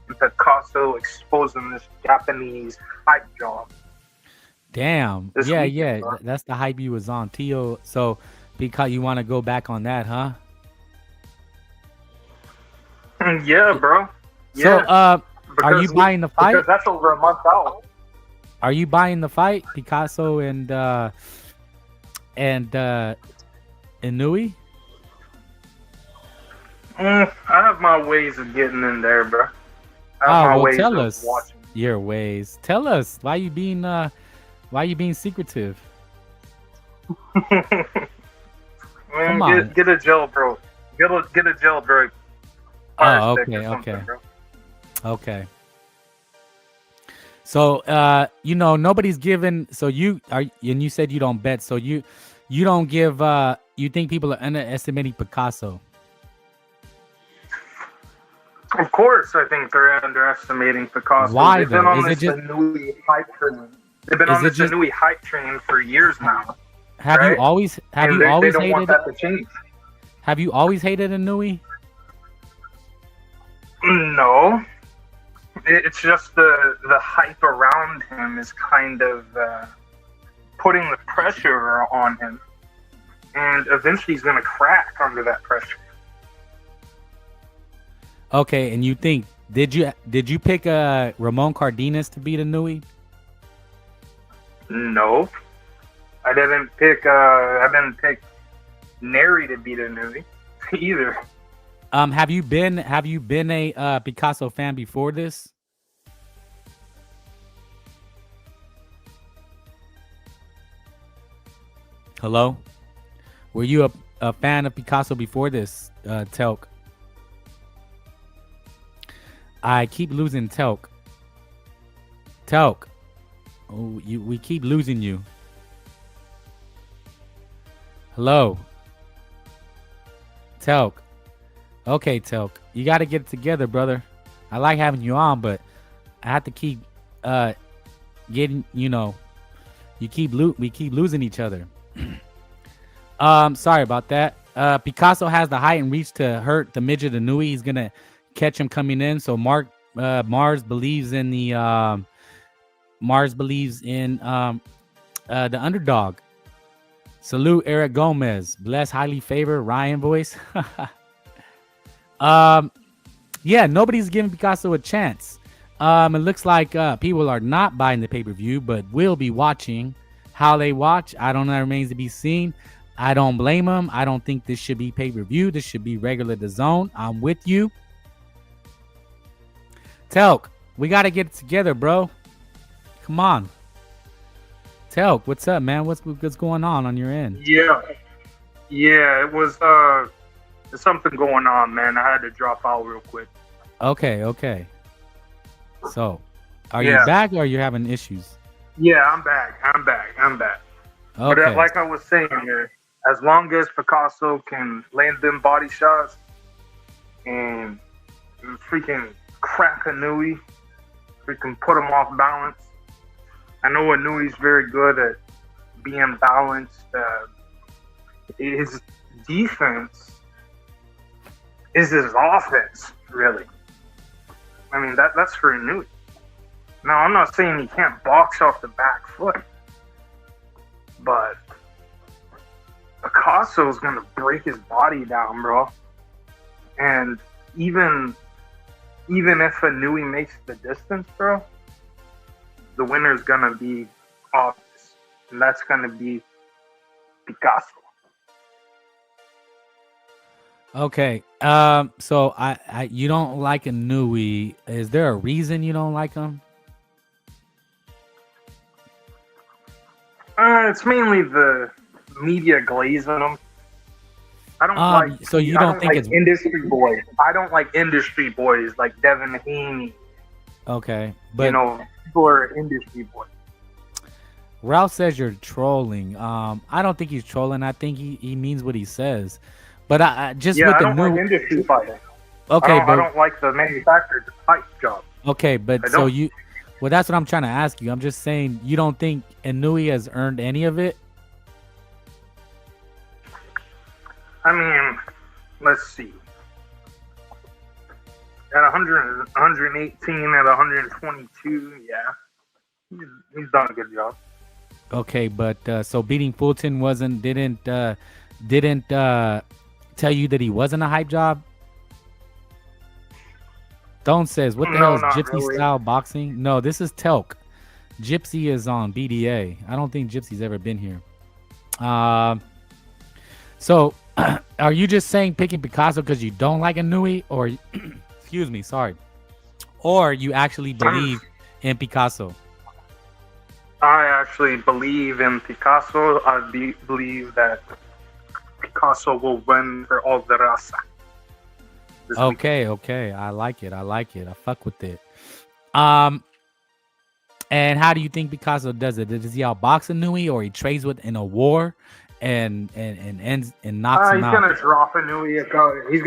in Picasso exposing this Japanese hype job. Damn. Yeah. That's the hype you was on, Tio. So, because you want to go back on that, huh? Yeah, bro. Yeah. So, are you buying the fight? Because that's over a month out. Are you buying the fight, Picasso and Inoue? I have my ways of getting in there, bro. Tell us your ways. Tell us why you being secretive. Man, get a jailbreak. Get a jailbreak. Oh, okay. So, you know, nobody's given. So you are, and you said you don't bet. So you don't give. You think people are underestimating Picasso? Of course, I think they're underestimating Picasso. Why? They've been on this Inoue hype train. They've been on this Inoue hype train for years now. Have you always they don't hated? want that to change. Have you always hated Inoue? No, it's just the hype around him is kind of putting the pressure on him, and eventually he's gonna crack under that pressure. Okay, and you think did you pick Ramon Cardenas to beat Inoue? No, I didn't pick Neri to beat Inoue either. Have you been a Picasso fan before this? Hello? Were you a fan of Picasso before this, Telk? I keep losing Telk. Telk. Oh, we keep losing you. Hello? Telk. Okay, Telk. You got to get it together, brother. I like having you on, but I have to keep getting, we keep losing each other. Sorry about that. Picasso has the height and reach to hurt the midget Inoue. He's gonna catch him coming in. So Mars believes in the underdog. Salute Eric Gomez. Bless, highly favored Ryan voice. Yeah, nobody's giving Picasso a chance. It looks like people are not buying the pay-per-view, but will be watching. How they watch, I don't know. That remains to be seen. I don't blame them. I don't think this should be pay-per-view. This should be regular DAZN. I'm with you. Telk, we got to get it together, bro. Come on. Telk, what's up, man? What's going on your end? Yeah, it was there's something going on, man. I had to drop out real quick. Okay. So, are you back or are you having issues? Yeah, I'm back. Okay. But like I was saying, as long as Picasso can land them body shots and freaking crack Inoue, freaking put him off balance. I know Inoue's very good at being balanced. His defense is his offense, really. I mean, that's for Inoue. Now, I'm not saying he can't box off the back foot, but Picasso's going to break his body down, bro. And even if Inoue makes the distance, bro, the winner's going to be obvious. And that's going to be Picasso. Okay. So I you don't like Inoue. Is there a reason you don't like him? It's mainly the media glaze on him. I don't like. So you don't think it's industry boys? I don't like industry boys like Devin Haney. Okay, but people are industry boys. Ralph says you're trolling. I don't think he's trolling. I think he means what he says. But I just with the new like industry fighting. Okay, I don't like the manufacturer's hype job. Okay, but so you. Well, that's what I'm trying to ask you. I'm just saying you don't think Inoue has earned any of it? I mean, let's see. At 100, 118, at 122, yeah. He's done a good job. Okay, but so beating Fulton didn't tell you that he wasn't a hype job? Stone says, what the hell is Gypsy really style boxing? No, this is Telk. Gypsy is on BDA. I don't think Gypsy's ever been here. So are you just saying picking Picasso because you don't like Inoue, or excuse me, sorry, or you actually believe in Picasso? I actually believe in Picasso. I believe that Picasso will win for all the raza. Okay. I like it. I fuck with it. And how do you think Picasso does it? Does he outbox Inoue, or he trades in a war and ends and knocks him out? He's gonna drop Inoue. He's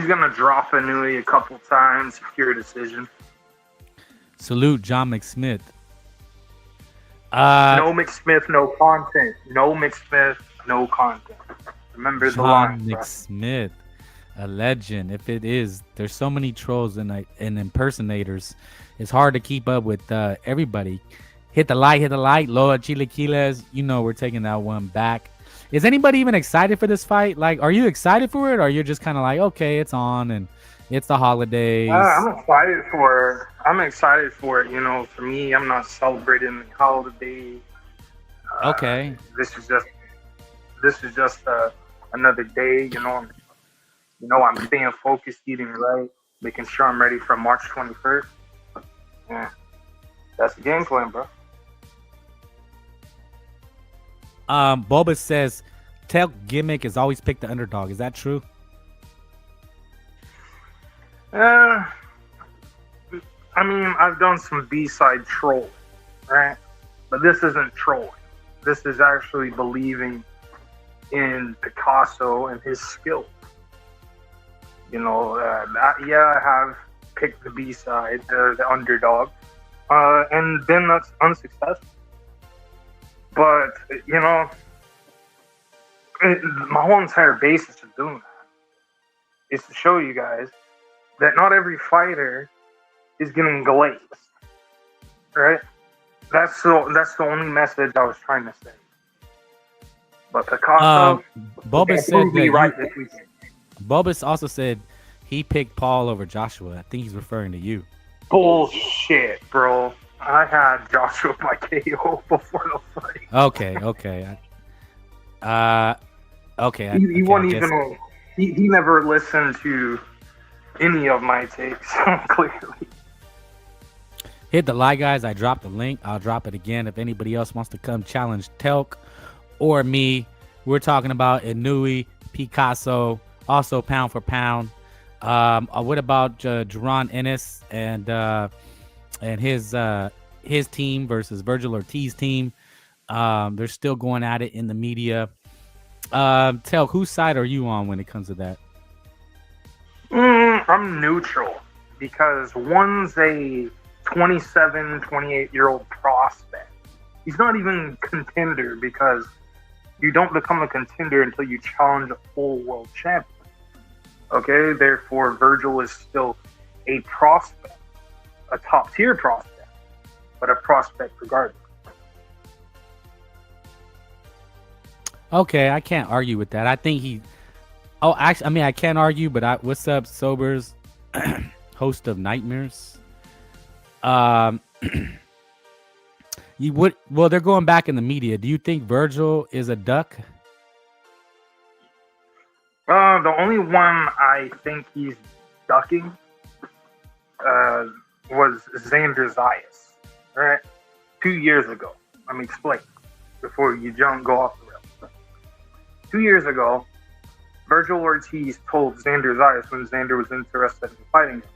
gonna drop Inoue a couple times. Secure decision. Salute John McSmith. No McSmith, no content. No McSmith, no content. Remember the line. John McSmith. A legend. If it is, there's so many trolls and impersonators. It's hard to keep up with everybody. Hit the like, Lord Chilaquiles. You know we're taking that one back. Is anybody even excited for this fight? Like, are you excited for it, or you're just kind of like, okay, it's on and it's the holidays? I'm excited for it. I'm excited for it. You know, for me, I'm not celebrating the holiday. Okay. This is just another day. I'm staying focused, eating right, making sure I'm ready for March 21st. Yeah, that's the game plan, bro. Boba says, Telk gimmick is always pick the underdog. Is that true? I mean, I've done some B-side trolling, right? But this isn't trolling. This is actually believing in Picasso and his skill. I have picked the B-side, the underdog, and been unsuccessful. But, my whole entire basis of doing that is to show you guys that not every fighter is getting glazed, right? That's the only message I was trying to say. But Picasso, Boba said that right this weekend. Boba also said he picked Paul over Joshua. I think he's referring to you. Bullshit, bro. I had Joshua by KO before the fight. Okay. He won't even. He never listened to any of my takes. Clearly. Hit the like, guys. I dropped the link. I'll drop it again if anybody else wants to come challenge Telk or me. We're talking about Inoue, Picasso, also pound for pound. What about Jaron Ennis and his team versus Virgil Ortiz's team? They're still going at it in the media. Telk, whose side are you on when it comes to that? I'm neutral because one's a 27, 28-year-old prospect. He's not even a contender because you don't become a contender until you challenge a full world champion. Okay, therefore Virgil is still a prospect, a top-tier prospect, but a prospect regardless. Okay, I can't argue with that. I think he. Oh, actually, I mean, I can't argue, but what's up, Sobers, host of Nightmares? You would. Well, they're going back in the media. Do you think Virgil is a duck? The only one I think he's ducking was Xander Zayas, right? 2 years ago. Let me explain before you go off the rails. 2 years ago, Virgil Ortiz told Xander Zayas when Xander was interested in fighting him.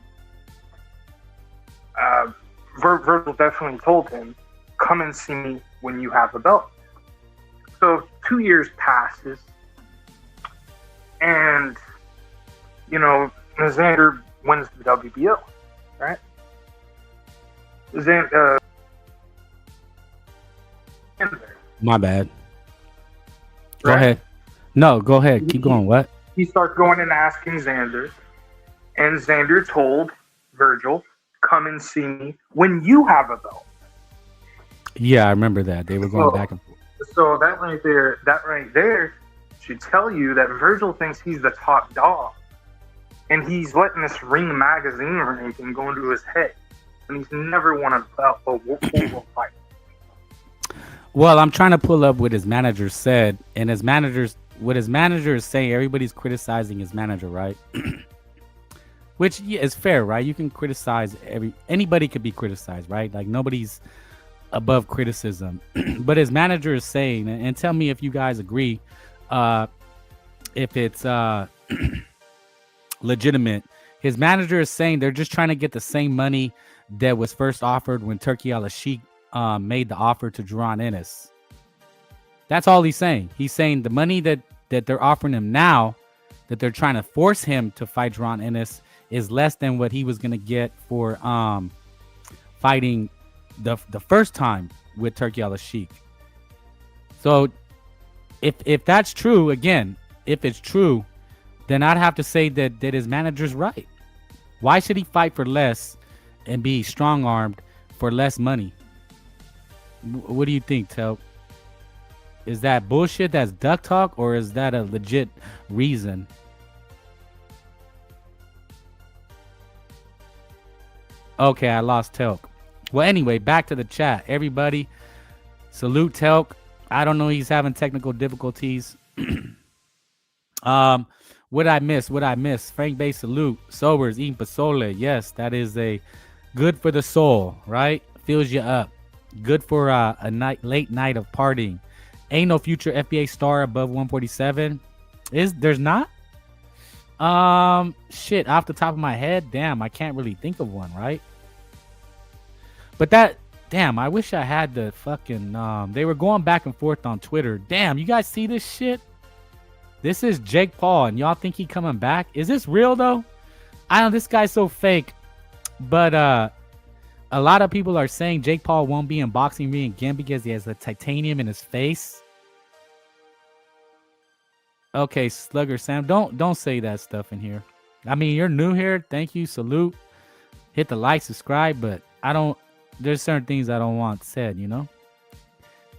Virgil definitely told him, come and see me when you have a belt. So 2 years passes, and, Xander wins the WBO, right? My bad. Go Right? ahead. No, go ahead. Keep going. What? He starts going and asking Xander, and Xander told Virgil, come and see me when you have a belt. Yeah, I remember that. They were going back and forth. So that right there should tell you that Virgil thinks he's the top dog. And he's letting this Ring magazine ranking go into his head. And he's never won a world fight. Well, I'm trying to pull up what his manager said. And what his manager is saying, everybody's criticizing his manager, right? Which is fair, right? You can criticize anybody could be criticized, right? Like nobody's above criticism. But his manager is saying, and tell me if you guys agree, if it's legitimate. His manager is saying they're just trying to get the same money that was first offered when Turki Al-Sheikh made the offer to Jaron Ennis. That's all he's saying. He's saying the money that they're offering him now, that they're trying to force him to fight Jaron Ennis, is less than what he was going to get for fighting the first time with Turki Al-Sheikh. So if that's true, again, if it's true, then I'd have to say that his manager's right. Why should he fight for less and be strong-armed for less money? What do you think, Tel? Is that bullshit? That's duck talk, or is that a legit reason? Okay, I lost Telk. Well, anyway, back to the chat. Everybody, salute Telk. I don't know. He's having technical difficulties. What I miss? Frank Bay salute. Sobers eating pozole. Yes, that is a good for the soul, right? Fills you up. Good for a late night of partying. Ain't no future FBA star above 147. There's not? Shit, off the top of my head, damn, I can't really think of one, right? But damn, I wish I had the fucking, they were going back and forth on Twitter. Damn, you guys see this shit? This is Jake Paul, and y'all think he coming back? Is this real, though? I know this guy's so fake, but, a lot of people are saying Jake Paul won't be in boxing ring again because he has the titanium in his face. Okay, Slugger Sam, don't say that stuff in here. I mean, you're new here. Thank you. Salute. Hit the like, subscribe, but there's certain things I don't want said, you know?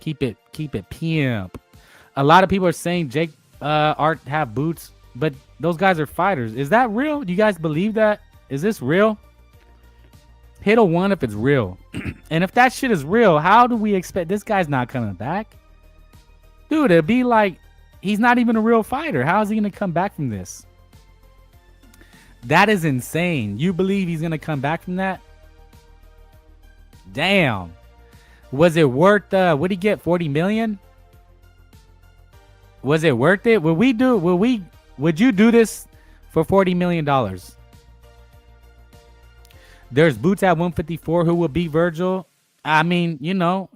Keep it pimp. A lot of people are saying Jake Art have boots, but those guys are fighters. Is that real? Do you guys believe that? Is this real? Hit a 1 if it's real. And if that shit is real, how do we expect this guy's not coming back? Dude, it'd be like he's not even a real fighter. How is he going to come back from this? That is insane. You believe he's going to come back from that? Damn. Was it worth what did he get? 40 million? Was it worth it? Would you do this for $40 million? There's boots at 154 who will beat Virgil. I mean, you know,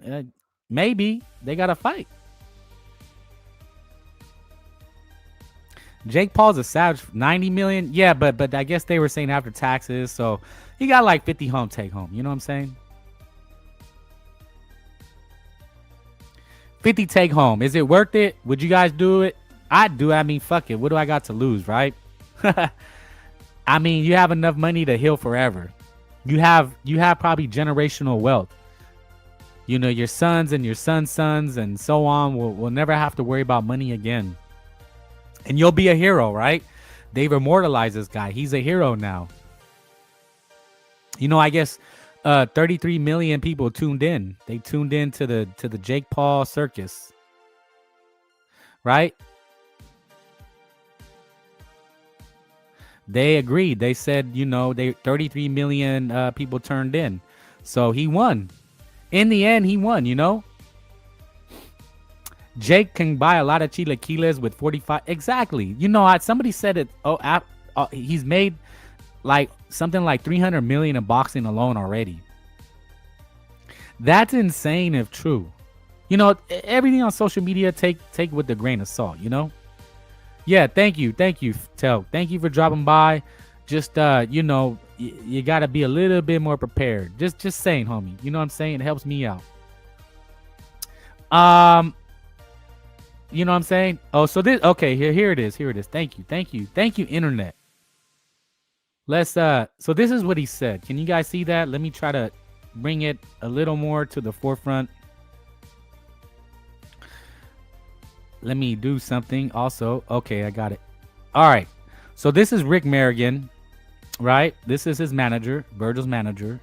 maybe they got to fight. Jake Paul's a savage. 90 million. Yeah, but I guess they were saying after taxes. So he got like 50 home take home. You know what I'm saying? 50 take home. Is it worth it? Would you guys do it? I'd do it. I mean, fuck it. What do I got to lose, right? I mean, you have enough money to heal forever. You have probably generational wealth. You know, your sons and your sons' sons and so on will never have to worry about money again. And you'll be a hero, right? They've immortalized this guy. He's a hero now. You know, I guess 33 million people tuned in. They tuned in to the Jake Paul circus. Right? They agreed. They said, you know, 33 million people turned in. So he won. In the end, he won, you know? Jake can buy a lot of chilaquiles with 45. Exactly. You know, somebody said it. He's made like something like 300 million in boxing alone already. That's insane if true. You know, everything on social media, take with a grain of salt, you know? Yeah, thank you, Tel. Thank you for dropping by. Just you know, you got to be a little bit more prepared. Just saying, homie. You know what I'm saying? It helps me out. You know what I'm saying? Oh, so this okay, here it is. Thank you, internet. Let's so this is what he said. Can you guys see that? Let me try to bring it a little more to the forefront. Let me do something also. Okay, I got it. All right. So this is Rick Merrigan, right? This is his manager, Virgil's manager.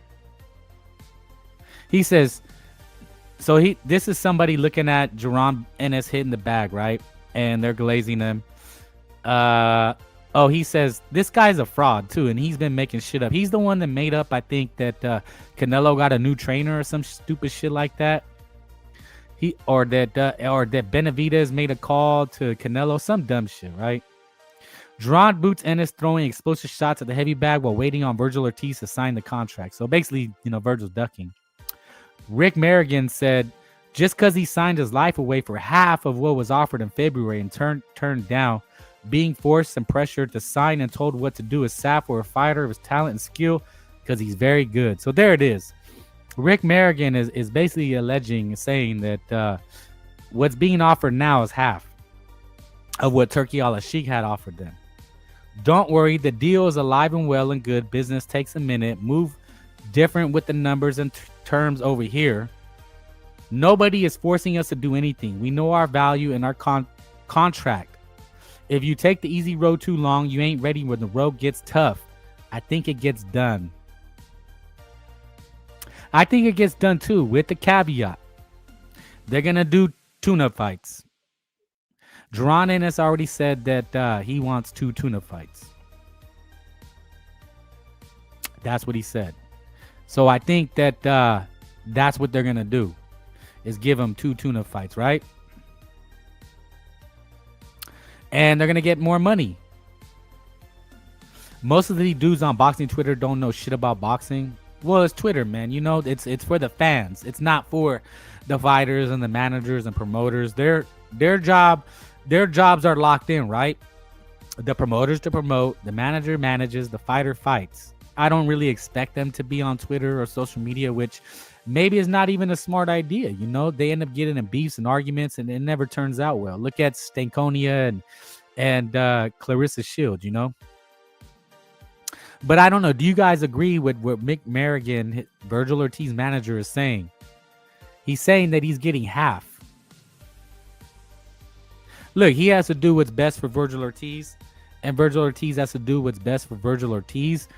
He says, so this is somebody looking at Jerron Ennis hitting the bag, right? And they're glazing him. He says, this guy's a fraud too, and he's been making shit up. He's the one that made up, I think, that Canelo got a new trainer or some stupid shit like that. Or that Benavidez made a call to Canelo, some dumb shit, right? Jerron boots Ennis throwing explosive shots at the heavy bag while waiting on Virgil Ortiz to sign the contract. So basically, you know, Virgil's ducking. Rick Merrigan said, just because he signed his life away for half of what was offered in February and turned down, being forced and pressured to sign and told what to do is sad for a fighter of his talent and skill because he's very good. So there it is. Rick Merrigan is basically saying that what's being offered now is half of what Turki Al-Sheikh had offered them. Don't worry, the deal is alive and well and good. Business takes a minute. Move different with the numbers and terms over here. Nobody is forcing us to do anything. We know our value and our contract. If you take the easy road too long, you ain't ready when the road gets tough. I think it gets done. I think it gets done too, with the caveat. They're going to do tune-up fights. Jaron Ennis already said that he wants 2 tune-up fights. That's what he said. So I think that that's what they're going to do, is give him 2 tune-up fights, right? And they're going to get more money. Most of the dudes on boxing Twitter don't know shit about boxing. Well, it's Twitter, man. You know, it's for the fans. It's not for the fighters and the managers and promoters. Their jobs are locked in, right? The promoters to promote, the manager manages, the fighter fights. I don't really expect them to be on Twitter or social media, which maybe is not even a smart idea. You know, they end up getting in beefs and arguments, and it never turns out well. Look at Stankonia and Clarissa Shields, you know. But I don't know. Do you guys agree with what Mick Merrigan, Virgil Ortiz's manager, is saying? He's saying that he's getting half. Look, he has to do what's best for Virgil Ortiz, and Virgil Ortiz has to do what's best for Virgil Ortiz.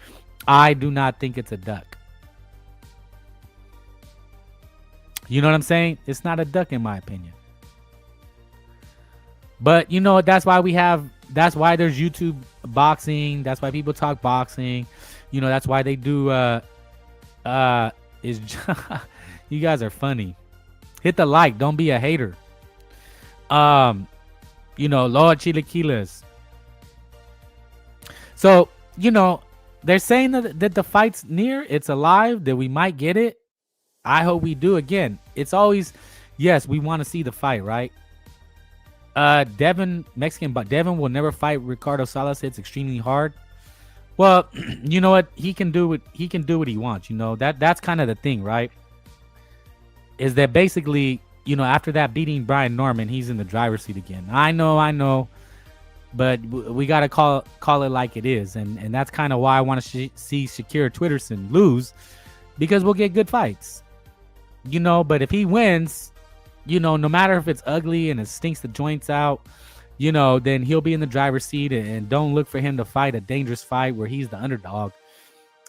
I do not think it's a duck. You know what I'm saying? It's not a duck in my opinion. But, you know, that's why there's YouTube boxing. That's why people talk boxing. You know, that's why they do, you guys are funny. Hit the like. Don't be a hater. You know, Lord Chilaquiles. So, you know, they're saying that the fight's near. It's alive, that we might get it. I hope we do. Again, it's always, yes, we want to see the fight, right? Devin will never fight Ricardo Salas. It's extremely hard. Well, you know what? He can do what he wants. You know, that's kind of the thing, right? Is that basically, you know, after that beating Brian Norman, he's in the driver's seat again. I know, but we got to call it like it is, and that's kind of why I want to see Shakir Twitterson lose, because we'll get good fights, you know. But if he wins, you know, no matter if it's ugly and it stinks the joints out, you know, then he'll be in the driver's seat, and don't look for him to fight a dangerous fight where he's the underdog.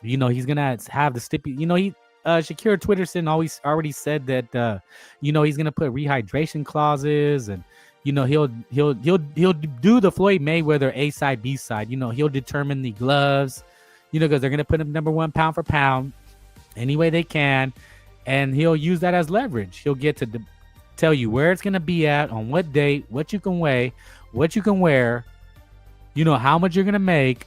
You know, he's gonna have the you know, Shakir Twitterson already said that you know, he's gonna put rehydration clauses, and you know, he'll do the Floyd Mayweather A side, B side. You know, he'll determine the gloves, you know, because they're gonna put him number 1 pound for pound any way they can, and he'll use that as leverage. He'll get to tell you where it's gonna be at, on what date, what you can weigh, what you can wear, you know, how much you're gonna make.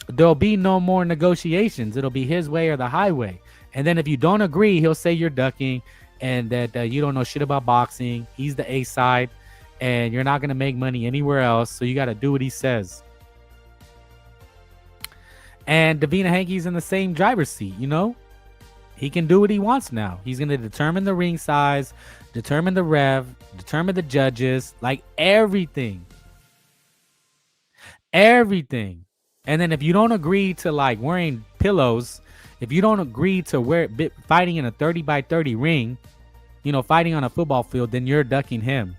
There'll be no more negotiations. It'll be his way or the highway. And then if you don't agree, he'll say you're ducking and that you don't know shit about boxing. He's the A side, and you're not going to make money anywhere else. So you got to do what he says. And Davina Hankey's in the same driver's seat, you know. He can do what he wants now. He's going to determine the ring size, determine the rev, determine the judges, like everything. Everything. And then if you don't agree to like wearing pillows, if you don't agree to fighting in a 30 by 30 ring, you know, fighting on a football field, then you're ducking him.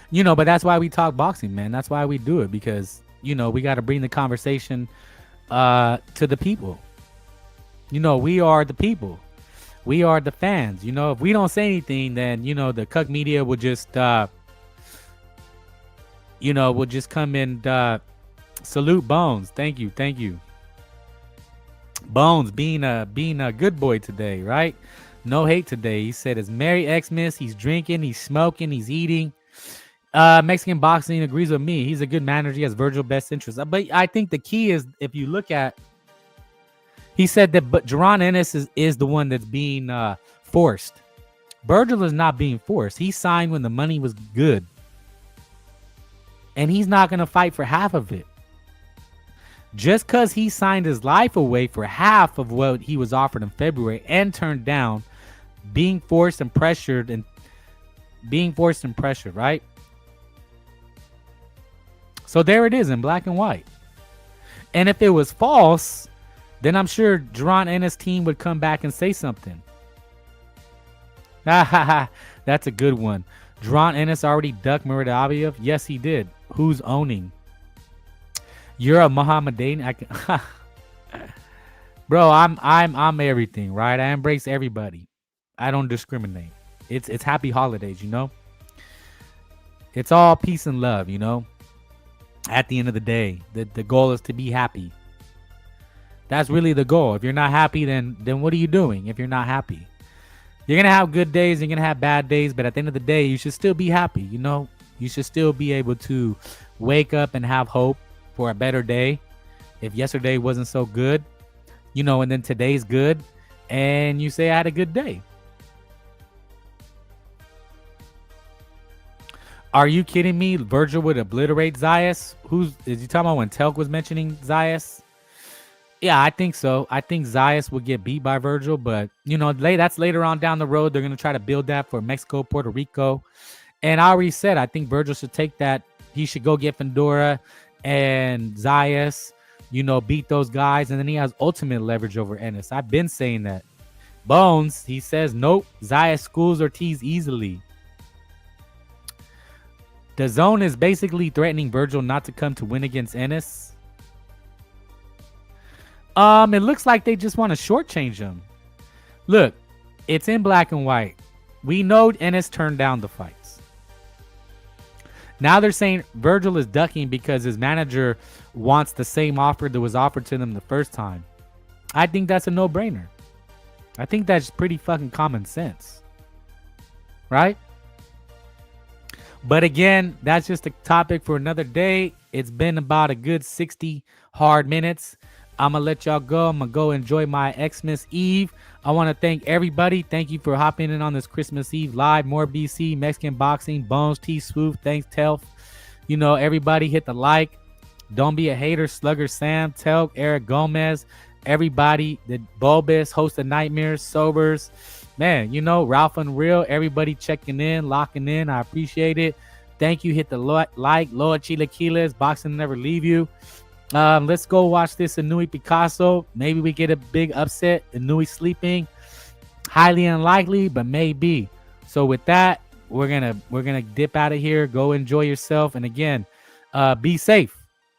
You know, but that's why we talk boxing, man. That's why we do it, because, you know, we got to bring the conversation to the people. You know, we are the people. We are the fans. You know, if we don't say anything, then, you know, the cuck media will just, you know, will just come and salute Bones. Thank you. Bones being a good boy today, right? No hate today. He said it's Merry Xmas. He's drinking, he's smoking, he's eating. Mexican boxing agrees with me. He's a good manager. He has Virgil best interest. But I think the key is, if you look at, he said that, but Jaron Ennis is the one that's being forced. Virgil is not being forced. He signed when the money was good. And he's not going to fight for half of it. Just because he signed his life away for half of what he was offered in February and turned down, being forced and pressured, right? So there it is in black and white. And if it was false, then I'm sure Jerron and his team would come back and say something. That's a good one. Jerron Ennis already ducked Muradoviev. Yes, he did. Who's owning? You're a Mohammedan. Bro, I'm everything, right? I embrace everybody. I don't discriminate. It's happy holidays, you know? It's all peace and love, you know? At the end of the day, the goal is to be happy. That's really the goal. If you're not happy, then what are you doing if you're not happy? You're going to have good days, you're going to have bad days, but at the end of the day, you should still be happy, you know? You should still be able to wake up and have hope for a better day. If yesterday wasn't so good, you know, and then today's good, and you say I had a good day. Are you kidding me? Virgil would obliterate Zayas? Is you talking about when Telk was mentioning Zayas? Yeah, I think so. I think Zayas would get beat by Virgil, but you know, that's later on down the road. They're gonna try to build that for Mexico, Puerto Rico. And I already said I think Virgil should take that. He should go get Fedora and Zayas, you know, beat those guys, and then he has ultimate leverage over Ennis. I've been saying that. Bones, he says, nope, Zayas schools Ortiz easily. The zone is basically threatening Virgil not to come to win against Ennis. It looks like they just want to shortchange him. Look, it's in black and white. We know Ennis turned down the fights. Now they're saying Virgil is ducking because his manager wants the same offer that was offered to them the first time. I think that's a no-brainer. I think that's pretty fucking common sense. Right? But again, that's just a topic for another day. It's been about a good 60 hard minutes. I'm going to let y'all go. I'm going to go enjoy my Xmas Eve. I want to thank everybody. Thank you for hopping in on this Christmas Eve live. More BC, Mexican Boxing, Bones, T Swoop. Thanks, Telf. You know, everybody hit the like. Don't be a hater. Slugger Sam, Telk, Eric Gomez, everybody. The Bulbous, Host of Nightmares, Sobers. Man, you know, Ralph Unreal, everybody checking in, locking in. I appreciate it. Thank you. Hit the like. Lord Chilaquiles, boxing never leave you. Let's go watch this Inoue Picasso. Maybe we get a big upset. Inoue sleeping. Highly unlikely, but maybe. So with that, we're gonna dip out of here. Go enjoy yourself. And again, be safe.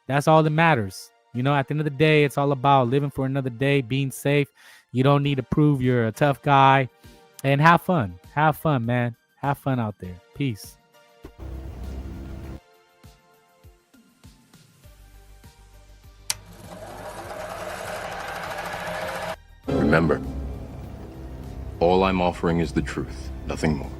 That's all that matters. You know, at the end of the day, it's all about living for another day, being safe. You don't need to prove you're a tough guy. And have fun. Have fun, man. Have fun out there. Peace. Remember, all I'm offering is the truth, nothing more.